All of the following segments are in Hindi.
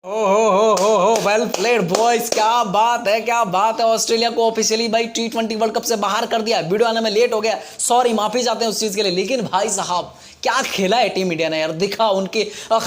हो वेल प्लेड बॉयज। क्या बात है, क्या बात है। ऑस्ट्रेलिया को ऑफिशियली भाई T20 वर्ल्ड कप से बाहर कर दिया। वीडियो आने में लेट हो गया, सॉरी, माफी चाहते हैं उस चीज के लिए। लेकिन भाई साहब क्या खेला है टीम इंडिया ने यार। दिखा उनके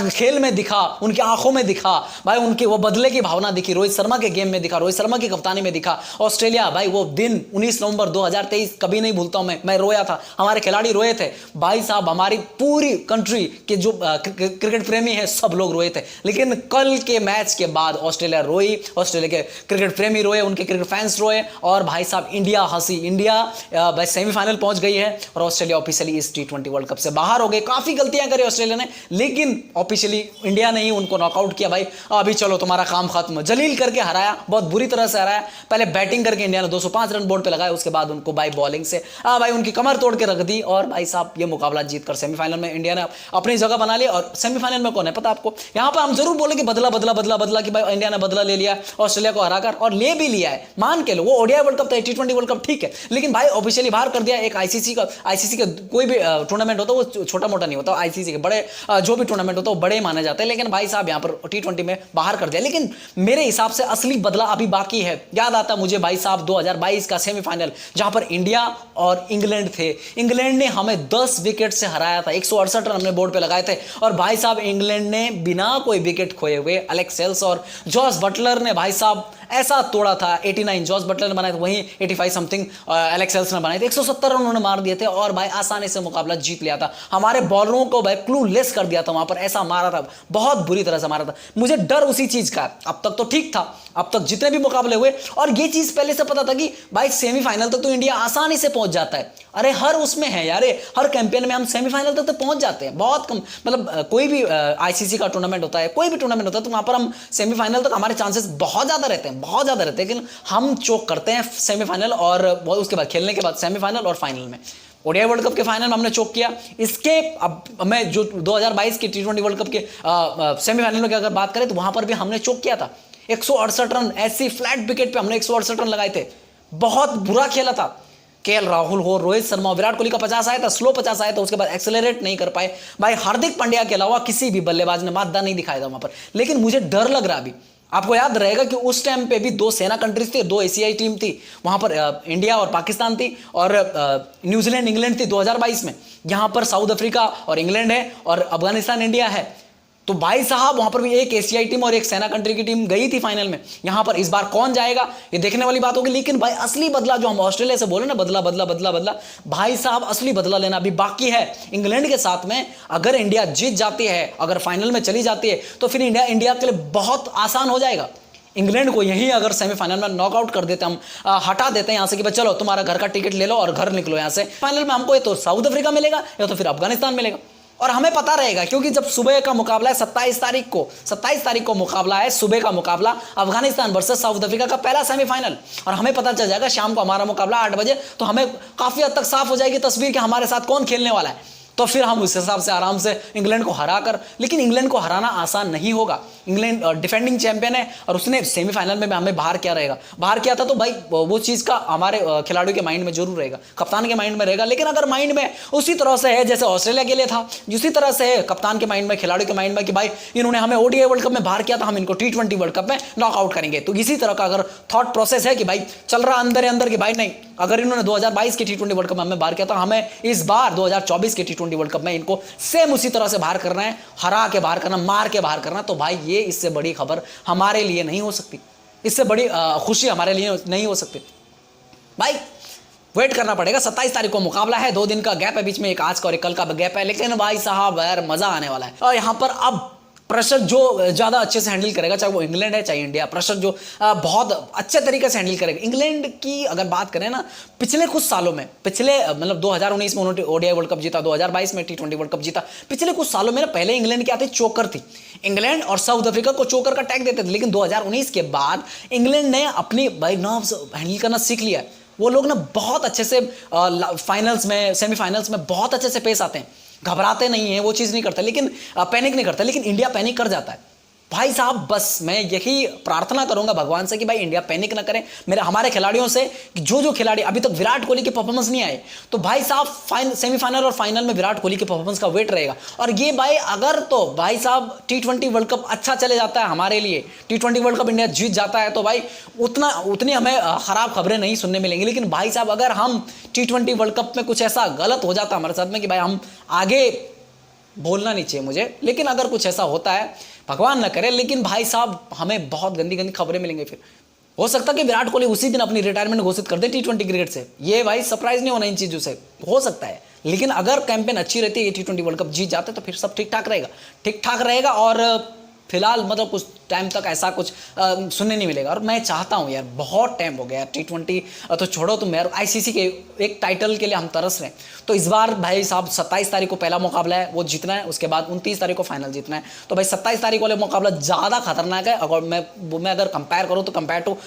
खेल में, दिखा उनकी आंखों में, दिखा भाई उनकी वो बदले की भावना दिखी, रोहित शर्मा के गेम में दिखा, रोहित शर्मा की कप्तानी में दिखा। ऑस्ट्रेलिया भाई वो दिन 19 नवंबर 2023 कभी नहीं भूलता हूं मैं रोया था, हमारे खिलाड़ी रोए थे भाई साहब, हमारी पूरी कंट्री के जो क्रिकेट प्रेमी है सब लोग रोए थे। लेकिन कल के मैच के बाद ऑस्ट्रेलिया रोई, ऑस्ट्रेलिया के क्रिकेट प्रेमी रोए, उनके क्रिकेट फैंस रोए, और भाई साहब इंडिया हंसी। इंडिया भाई सेमीफाइनल पहुंच गई है और ऑस्ट्रेलिया ऑफिशियली इस T20 वर्ल्ड कप से बाहर हो गए। काफी गलतियां करी ऑस्ट्रेलिया ने, लेकिन ऑफिशियली इंडिया ने ही उनको नॉकआउट किया। भाई अभी चलो तुम्हारा काम खत्म, जलील करके हराया, बहुत बुरी तरह से हराया। पहले बैटिंग करके इंडिया ने 205 रन बोर्ड पे लगाए, उसके बाद उनको भाई बॉलिंग से भाई उनकी कमर तोड़ के रख दी। और भाई साहब ये मुकाबला जीतकर सेमीफाइनल में इंडिया ने अपनी जगह बना ली। और सेमीफाइनल में कौन है पता आपको? यहां पर हम जरूर बोले कि बदला बदला बदला बदला, कि भाई इंडिया ने बदला ले लिया ऑस्ट्रेलिया को हराकर, और ले भी लिया है, मान के लो। वो ओडीआई वर्ल्ड कप था, T20 वर्ल्ड कप ठीक है, लेकिन भाई ऑफिशियली बाहर कर दिया। एक आईसीसी का कोई भी टूर्नामेंट होता है वो छोटा मोटा नहीं होता। आईसीसी के बड़े जो भी टूर्नामेंट होता है वो बड़े माने जाते हैं, लेकिन भाई साहब यहाँ पर T20 में बाहर कर दिया। लेकिन मेरे हिसाब से असली बदला अभी बाकी है। याद आता मुझे भाई साहब 2022 का सेमीफाइनल, जहां पर इंडिया और इंग्लैंड थे। इंग्लैंड ने हमें 10 विकेट से हराया था, 168 रन हमने बोर्ड पे लगाए थे। और भाई साहब इंग्लैंड ने बिना कोई विकेट खोए हुए एलेक्स हेल्स और जॉस बटलर ने भाई साहब ऐसा तोड़ा था। 89 जॉस बटलर ने बनाए थे, वहीं 85 समथिंग एलेक्स हेल्स ने बनाए थे। 170 रन उन्होंने मार दिए थे और भाई आसानी से मुकाबला जीत लिया था। हमारे बॉलरों को भाई क्लू लेस कर दिया था वहां पर, ऐसा मारा था, बहुत बुरी तरह से मारा था। मुझे डर उसी चीज का, अब तक तो ठीक था, अब तक जितने भी मुकाबले हुए, और ये चीज पहले से पता था कि भाई सेमीफाइनल तक तो इंडिया आसानी से पहुंच जाता है। अरे हर उसमें है यार, हर कैंपेन में हम सेमीफाइनल तक तो पहुंच जाते हैं, बहुत कम। मतलब कोई भी आईसीसी का टूर्नामेंट होता है, कोई भी टूर्नामेंट होता है, तो वहां पर हम सेमीफाइनल तक हमारे चांसेस बहुत ज्यादा रहते हैं, बहुत ज्यादा रहते हैं। लेकिन हम चोक करते हैं सेमीफाइनल, और उसके बाद खेलने के बाद सेमीफाइनल और फाइनल में। ओडीआई वर्ल्ड कप के फाइनल में हमने चोक किया। इसके अब मैं जो 2022 के T20 वर्ल्ड कप के सेमीफाइनल में अगर बात करें तो वहां पर भी हमने चोक किया था। 168 रन ऐसी फ्लैट विकेट पे हमने 168 रन लगाए थे, बहुत बुरा खेला था। केएल राहुल हो, रोहित शर्मा, विराट कोहली का 50 आया था, स्लो 50 आया था, उसके बाद एक्सेलरेट नहीं कर पाए। भाई हार्दिक पांड्या के अलावा किसी भी बल्लेबाज ने मादा नहीं दिखाया था वहां पर। लेकिन मुझे डर लग रहा अभी, आपको याद रहेगा कि उस टाइम पे भी दो सेना कंट्रीज थी, दो एशियाई टीम थी वहां पर, इंडिया और पाकिस्तान थी, और न्यूजीलैंड इंग्लैंड थी 2022 में। यहां पर साउथ अफ्रीका और इंग्लैंड है, और अफगानिस्तान इंडिया है। तो भाई साहब वहां पर भी एक एशियाई टीम और एक सेना कंट्री की टीम गई थी फाइनल में। यहां पर इस बार कौन जाएगा ये देखने वाली बात होगी। लेकिन भाई असली बदला जो हम ऑस्ट्रेलिया से बोले ना, बदला बदला बदला बदला, भाई साहब असली बदला लेना अभी बाकी है। इंग्लैंड के साथ में अगर इंडिया जीत जाती है, अगर फाइनल में चली जाती है, तो फिर इंडिया के लिए बहुत आसान हो जाएगा। इंग्लैंड को यही अगर सेमीफाइनल में नॉकआउट कर देते, हम हटा देते हैं यहां से कि भाई चलो तुम्हारा घर का टिकट ले लो और घर निकलो यहां से, फाइनल में हमको ये तो साउथ अफ्रीका मिलेगा या तो फिर अफगानिस्तान मिलेगा। और हमें पता रहेगा, क्योंकि जब सुबह का मुकाबला है 27 तारीख को मुकाबला है, सुबह का मुकाबला अफगानिस्तान वर्सेस साउथ अफ्रीका का पहला सेमीफाइनल, और हमें पता चल जाएगा शाम को हमारा मुकाबला 8 बजे, तो हमें काफी हद तक साफ हो जाएगी तस्वीर कि हमारे साथ कौन खेलने वाला है। तो फिर हम उस हिसाब से आराम से इंग्लैंड को हराकर, लेकिन इंग्लैंड को हराना आसान नहीं होगा। इंग्लैंड डिफेंडिंग चैंपियन है, और उसने सेमीफाइनल में हमें बाहर किया रहेगा, बाहर किया था, तो भाई वो चीज का हमारे खिलाड़ियों के माइंड में जरूर रहेगा, कप्तान के माइंड में रहेगा। लेकिन अगर माइंड में उसी तरह से है जैसे ऑस्ट्रेलिया के लिए था, उसी तरह से है कप्तान के माइंड में, खिलाड़ियों के माइंड में, कि भाई इन्होंने हमें ओडीआई वर्ल्ड कप में बाहर किया था, हम इनको T20 वर्ल्ड कप में नॉकआउट करेंगे, तो इसी तरह का अगर थॉट प्रोसेस है कि भाई चल रहा अंदर अंदर कि भाई नहीं, अगर इन्होंने 2022 के T20 वर्ल्ड कप में हमें बाहर किया था, हमें इस बार 2024 के T20 वर्ल्ड कप में इनको सेम उसी तरह से बाहर करना है, हरा के बाहर करना, मार के बाहर करना। तो भाई ये इससे बड़ी खबर हमारे लिए नहीं हो सकती, इससे बड़ी खुशी हमारे लिए नहीं हो सकती। भाई वेट करना पड़ेगा, 27 तारीख को मुकाबला है, 2 दिन का गैप है बीच में, एक आज का और एक कल का गैप है। लेकिन भाई साहब यार मजा आने वाला है। और यहां पर अब प्रेशर जो ज्यादा अच्छे से हैंडल करेगा, चाहे वो इंग्लैंड है चाहे इंडिया, प्रेशर जो बहुत अच्छे तरीके से हैंडल करेगा। इंग्लैंड की अगर बात करें ना, पिछले कुछ सालों में, पिछले मतलब 2019 में उन्होंने ओडीआई वर्ल्ड कप जीता, 2022 में T20 वर्ल्ड कप जीता। पिछले कुछ सालों में ना, पहले इंग्लैंड क्या थी, चोकर थी। इंग्लैंड और साउथ अफ्रीका को चोकर का टैग देते थे, लेकिन 2019 के बाद इंग्लैंड ने अपनी भाई नर्व्स हैंडल करना सीख लिया। वो लोग ना बहुत अच्छे से फाइनल्स में, सेमीफाइनल्स में बहुत अच्छे से पेश आते हैं, घबराते नहीं है, वो चीज़ नहीं करता, लेकिन पैनिक नहीं करता। लेकिन इंडिया पैनिक कर जाता है। भाई साहब बस मैं यही प्रार्थना करूंगा भगवान से कि भाई इंडिया पैनिक ना करे, मेरे हमारे खिलाड़ियों से, कि जो खिलाड़ी अभी तक विराट कोहली के परफॉर्मेंस नहीं आए, तो भाई साहब सेमीफाइनल और फाइनल में विराट कोहली के परफॉर्मेंस का वेट रहेगा। और ये भाई अगर तो भाई साहब T20 वर्ल्ड कप अच्छा चले जाता है हमारे लिए, T20 वर्ल्ड कप इंडिया जीत जाता है, तो भाई उतनी हमें खराब खबरें नहीं सुनने मिलेंगी। लेकिन भाई साहब अगर हम T20 वर्ल्ड कप में कुछ ऐसा गलत हो जाता हमारे साथ में कि भाई हम आगे, बोलना नहीं चाहिए मुझे, लेकिन अगर कुछ ऐसा होता है, भगवान न करे, लेकिन भाई साहब हमें बहुत गंदी गंदी खबरें मिलेंगी। फिर हो सकता है कि विराट कोहली उसी दिन अपनी रिटायरमेंट घोषित कर दे T20 क्रिकेट से। ये भाई सरप्राइज नहीं होना इन चीजों से, हो सकता है। लेकिन अगर कैंपेन अच्छी रहती है, ये T20 वर्ल्ड कप जीत जाते तो फिर सब ठीक ठाक रहेगा। और फिलहाल मतलब कुछ टाइम तक ऐसा कुछ सुनने नहीं मिलेगा। और मैं चाहता हूं यार, बहुत टाइम हो गया यार, T20 तो छोड़ो, तुम यार ICC के एक टाइटल के लिए हम तरस रहे हैं। तो इस बार भाई साहब 27 तारीख को पहला मुकाबला है, वो जीतना है, उसके बाद 29 तारीख को फाइनल जीतना है। तो भाई 27 तारीख वाले मुकाबला ज़्यादा खतरनाक है। अगर मैं अगर कंपेयर करूँ तो कंपेयर टू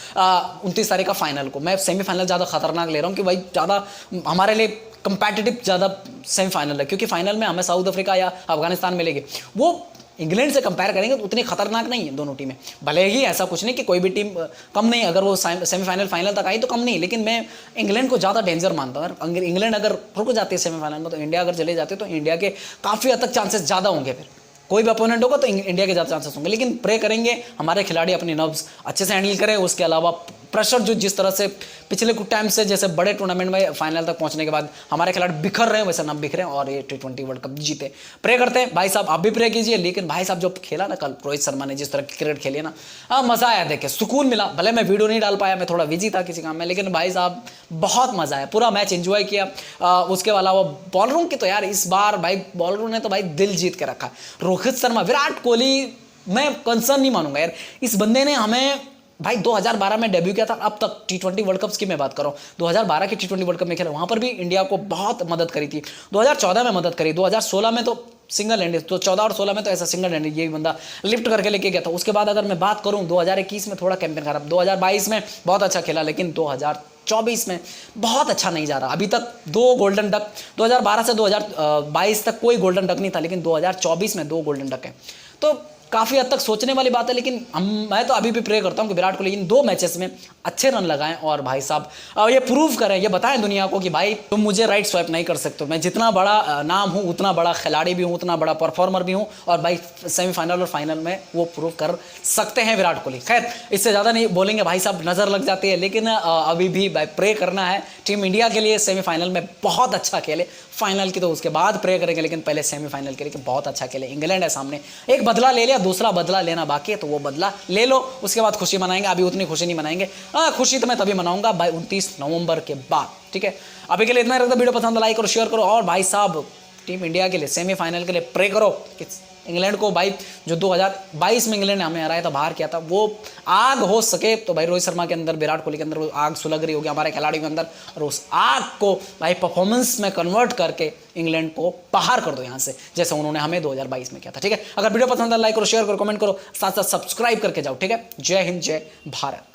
29 तारीख का फाइनल को मैं सेमीफाइनल ज़्यादा खतरनाक ले रहा हूँ कि भाई ज़्यादा हमारे लिए कंपेटिटिव ज़्यादा सेमीफाइनल है। क्योंकि फाइनल में हमें साउथ अफ्रीका या अफगानिस्तान मिलेगी, वो इंग्लैंड से कंपेयर करेंगे तो उतनी खतरनाक नहीं है दोनों टीमें। भले ही ऐसा कुछ नहीं कि कोई भी टीम कम नहीं, अगर वो सेमीफाइनल फाइनल तक आई तो कम नहीं, लेकिन मैं इंग्लैंड को ज़्यादा डेंजर मानता हूँ। अगर इंग्लैंड अगर रुक जाती है सेमीफाइनल में, तो इंडिया अगर चले जाते तो इंडिया के काफ़ी हद तक चांसेस ज़्यादा होंगे। फिर कोई भी अपोनेंट होगा तो इंडिया के ज़्यादा चांसेस होंगे। लेकिन प्रे करेंगे हमारे खिलाड़ी अपनी नर्व्स अच्छे से हैंडल करें। उसके अलावा प्रेशर जो जिस तरह से पिछले कुछ टाइम से, जैसे बड़े टूर्नामेंट में फाइनल तक पहुंचने के बाद हमारे खिलाड़ी बिखर रहे हैं, वैसे ना बिखरे और ये T20 वर्ल्ड कप जीते। प्रे करते हैं भाई साहब, आप भी प्रे कीजिए। लेकिन भाई साहब जो खेला ना कल रोहित शर्मा ने, जिस तरह की क्रिकेट खेली ना, मज़ा आया, देखे सुकून मिला। भले मैं वीडियो नहीं डाल पाया, मैं थोड़ा बिजी था किसी काम में, लेकिन भाई साहब बहुत मज़ा आया, पूरा मैच एंजॉय किया। उसके अलावा बॉलरों की तो यार इस बार भाई बॉलरों ने तो भाई दिल जीत के रखा। रोहित शर्मा, विराट कोहली मैं कंसर्न नहीं मानूंगा यार, इस बंदे ने हमें भाई 2012 में डेब्यू किया था, अब तक T20 वर्ल्ड कप्स की मैं बात कर रहा हूँ। 2012 के T20 वर्ल्ड कप में खेला, वहाँ पर भी इंडिया को बहुत मदद करी थी। 2014 में मदद करी, 2016 में तो सिंगल हैंडेड, तो 14 और 16 में तो ऐसा सिंगल हैंडेड ये बंदा लिफ्ट करके लेके गया था। उसके बाद अगर मैं बात करूँ 2021 में थोड़ा कैंपेन खराब, 2022 में बहुत अच्छा खेला, लेकिन 2024 में बहुत अच्छा नहीं जा रहा। अभी तक 2 गोल्डन डक, 2012 से 2022 तक कोई गोल्डन डक नहीं था, लेकिन 2024 में 2 गोल्डन डक है। तो काफ़ी हद तक सोचने वाली बात है। लेकिन मैं तो अभी भी प्रे करता हूँ कि विराट कोहली इन 2 मैचेस में अच्छे रन लगाएं और भाई साहब ये प्रूव करें, ये बताएं दुनिया को कि भाई तुम मुझे राइट स्वाइप नहीं कर सकते। मैं जितना बड़ा नाम हूँ, उतना बड़ा खिलाड़ी भी हूँ, उतना बड़ा परफॉर्मर भी हूँ, और भाई सेमीफाइनल और फाइनल में वो प्रूव कर सकते हैं विराट कोहली। खैर इससे ज़्यादा नहीं बोलेंगे भाई साहब, नज़र लग जाती है। लेकिन अभी भी भाई प्रे करना है टीम इंडिया के लिए, सेमीफाइनल में बहुत अच्छा खेले। फाइनल की तो उसके बाद प्रे करेंगे, लेकिन पहले सेमीफाइनल के लिए बहुत अच्छा खेले। इंग्लैंड है सामने, एक बदला ले लिया, दूसरा बदला लेना बाकी है, तो वो बदला ले लो, उसके बाद खुशी मनाएंगे। अभी उतनी खुशी नहीं मनाएंगे, खुशी तो मैं तभी मनाऊंगा भाई 29 नवंबर के बाद, ठीक है। अभी के लिए इतना ही रखता, वीडियो पसंद लाइक करो, शेयर करो, और भाई साहब टीम इंडिया के लिए सेमीफाइनल के लिए प्रे करो कि इंग्लैंड को भाई जो 2022 में इंग्लैंड ने हमें हराया था, बाहर किया था, वो आग हो सके तो भाई रोहित शर्मा के अंदर, विराट कोहली के अंदर वो आग सुलग रही होगी हमारे खिलाड़ियों के अंदर, और उस आग को भाई परफॉर्मेंस में कन्वर्ट करके इंग्लैंड को बाहर कर दो यहाँ से, जैसे उन्होंने हमें 2022 में किया था, ठीक है। अगर वीडियो पसंद है लाइक करो, शेयर करो, कमेंट करो, साथ साथ सब्सक्राइब करके जाओ, ठीक है। जय हिंद, जय भारत।